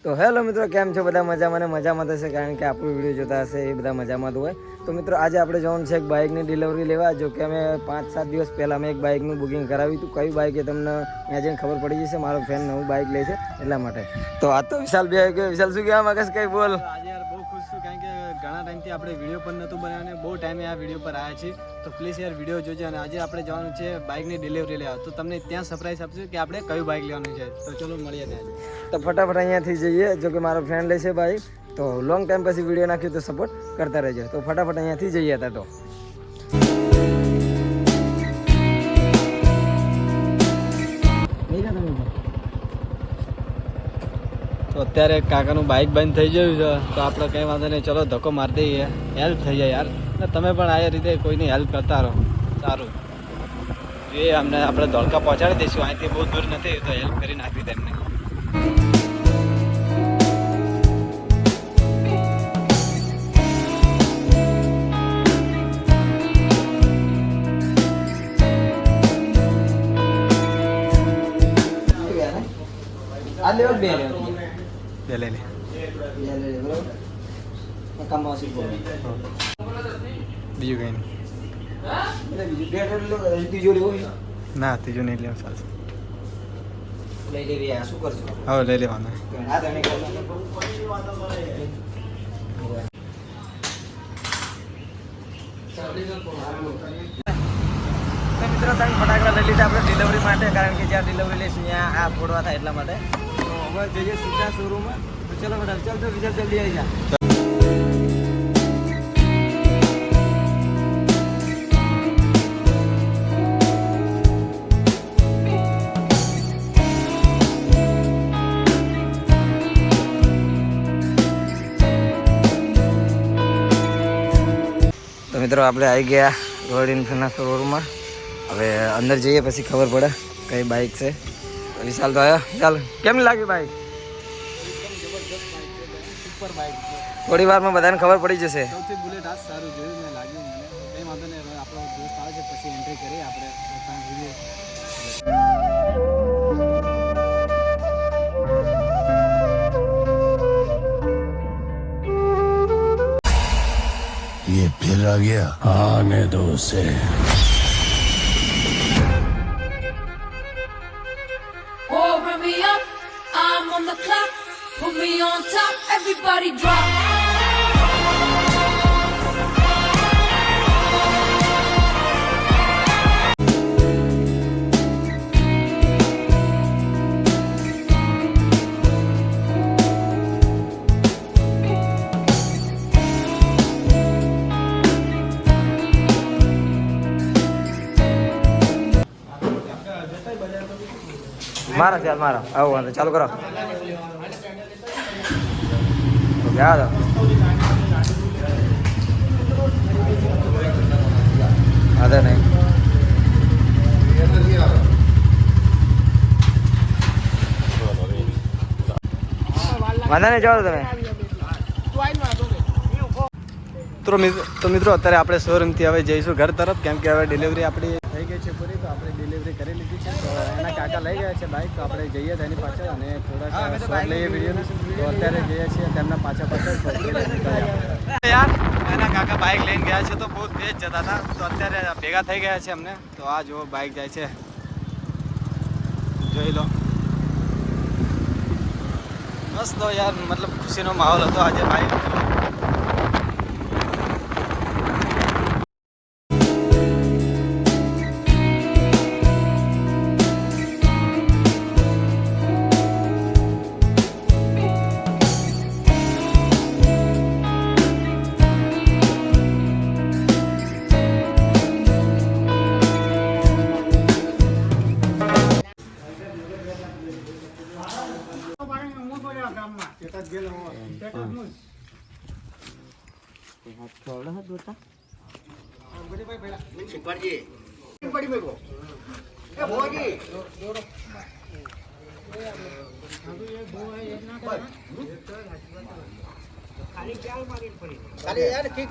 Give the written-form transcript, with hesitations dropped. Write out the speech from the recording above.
તો હેલો મિત્રો, કેમ છો બધા? મજામાં ને મજામાં થશે, કારણ કે આપણું વિડીયો જોતા હશે એ બધા મજામાં જ હોય. તો મિત્રો આજે આપણે જવાનું છે એક બાઇકની ડિલિવરી લેવા. જો કે અમે 5-7 દિવસ પહેલાં મેં એક બાઇકનું બુકિંગ કરાવ્યું હતું. કયું બાઇક એ તમને ત્યાં જઈને ખબર પડી જશે. મારો ફ્રેન્ડ નવું બાઇક લે છે એટલા માટે. તો આ તો વિશાલ બી આવી ગયો. વિશાલ શું કહેવા માંગે છે? કંઈ બોલ. આજે યાર બહુ ખુશ છું, કારણ કે ઘણા ટાઈમથી આપણે વિડીયો પણ નહોતું બનાવ્યું અને બહુ ટાઈમે આ વિડીયો પર આવ્યા છીએ. તો પ્લીઝ યાર વિડીયો જોજો. અને આજે આપણે જવાનું છે બાઇકની ડિલિવરી લેવા. તો તમને ત્યાં સરપ્રાઈઝ આપશું કે આપણે કયું બાઇક લેવાનું છે. તો ચલો મળીએ ત્યાં. તો ફટાફટ અહીંયાથી જઈએ. જો કે મારો ફ્રેન્ડ લે છે બાઇક, તો લોંગ ટાઈમ પછી વિડીયો નાખ્યું તો સપોર્ટ કરતા રહેજો. તો ફટાફટ અહીંયાથી જઈએ હતા. તો અત્યારે કાકાનું બાઇક બંધ થઈ ગયું છે, તો આપણે કંઈ વાંધો નહીં, ચલો ધક્કો મારી દઈએ, હેલ્પ થઈ જાય યાર. અને તમે પણ આ રીતે કોઈની હેલ્પ કરતા રહો, સારું. એ અમને આપણે ધોળકા પહોંચાડી દઈશું. અહીંથી બહુ દૂર નથી, તો હેલ્પ કરી નાખવી તેમને. બે લઈ લે. બીજું કંઈ નહીં. ના, ત્રીજું નહીં લેવું, ચાલશે. હવે લઈ લેવાનું. મિત્રો તમે ફટાકડા લઈ લીધા આપણે ડિલિવરી માટે, કારણ કે જ્યાં ડિલિવરી લઈશું ત્યાં આ ફોડવા થાય એટલા માટે. તો હવે જઈએ સીધા શોરૂમમાં. તો ચલો ફટાફટ, ચાલ તો વિચાર જલ્દી આવી જા. તો મિત્રો આપણે આવી ગયા રોયલ એન્ફિલ્ડના શોરૂમમાં. હવે અંદર જઈએ પછી ખબર પડે કઈ બાઇક છે. વિશાલ તો આવ્યો. ચાલ, કેમ લાગ્યું બાઇક? સુપર બાઇક છે. થોડી વારમાં બધાને ખબર પડી જશે. સૌથી બુલેટ આ સારું જોયું, મને લાગ્યું. મને કંઈ વાંધો નહીં, હવે આપણો દોસ્ત આવે છે પછી એન્ટ્રી કરીએ આપણે. ये फिर आ गया, आने दो उसे. Oh, bring me up, I'm on the clock. Put me on top, everybody drop. મારા ચાલ મારા આવો વાંધો, ચાલુ કરો. યાદ અરે નહીં વાંધા નહીં, જાઓ તમે. તો મિત્રો અત્યારે આપણે શોરૂમથી હવે જઈશું ઘર તરફ, કેમ કે હવે ડિલિવરી આપણી થઈ ગઈ છે પૂરી. તો આપણે ડિલિવરી કરી લીધી છે. તો એના કાકા લઈ ગયા છે બાઇક, તો આપણે જઈએ તેની પાછળ અને થોડાક શોટ લઈએ વિડીયો. તો અત્યારે જઈએ છીએ તેમના પાછળ યાર. એના કાકા બાઇક લઈને ગયા છે, તો બહુ તેજ જતા હતા. તો અત્યારે ભેગા થઈ ગયા છે અમને. તો આ જુઓ બાઇક જાય છે, જોઈ લો. મસ્ત તો યાર, મતલબ ખુશીનો માહોલ હતો આજે બાઇક. ખાલી યાર કિક